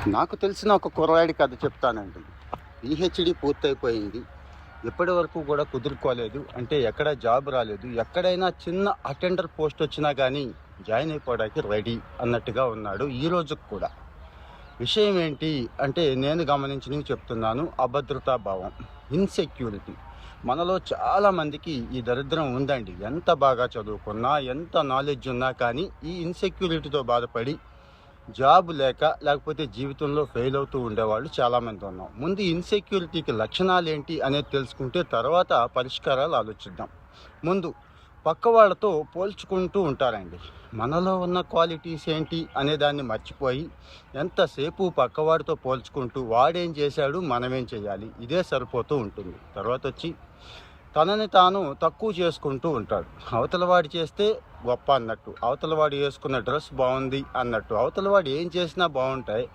నాకు తెలిసిన ఒక కుర్రాడి కథ చెప్తానండి. పిహెచ్డి పూర్తయిపోయింది. ఇప్పటి వరకు కూడా కుదురుకోలేదు. అంటే ఎక్కడ జాబ్ రాలేదు. ఎక్కడైనా చిన్న అటెండర్ పోస్ట్ వచ్చినా కానీ జాయిన్ అయిపోవడానికి రెడీ అన్నట్టుగా ఉన్నాడు ఈ రోజుకు కూడా. విషయం ఏంటి అంటే నేను గమనించినవి చెప్తున్నాను. అభద్రతా భావం, ఇన్సెక్యూరిటీ. మనలో చాలామందికి ఈ దరిద్రం ఉందండి. ఎంత బాగా చదువుకున్నా, ఎంత నాలెడ్జ్ ఉన్నా కానీ ఈ ఇన్సెక్యూరిటీతో బాధపడి జాబ్ లేకపోతే జీవితంలో ఫెయిల్ అవుతూ ఉండేవాళ్ళు చాలామంది ఉన్నాం. ముందు ఇన్సెక్యూరిటీకి లక్షణాలు ఏంటి అనేది తెలుసుకుంటే తర్వాత పరిష్కారాలు ఆలోచిద్దాం. ముందు పక్క వాళ్ళతో పోల్చుకుంటూ ఉంటారండి. మనలో ఉన్న క్వాలిటీస్ ఏంటి అనే దాన్ని మర్చిపోయి ఎంతసేపు పక్కవాడితో పోల్చుకుంటూ వాడేం చేశాడు మనమేం చేయాలి ఇదే సరిపోతూ ఉంటుంది. తర్వాత వచ్చి తనని తాను తక్కువ చేసుకుంటూ ఉంటాడు. అవతలవాడు చేస్తే గొప్ప అన్నట్టు, అవతలవాడు వేసుకున్న డ్రెస్ బాగుంది అన్నట్టు, అవతలవాడు ఏం చేసినా బాగుంటాయి,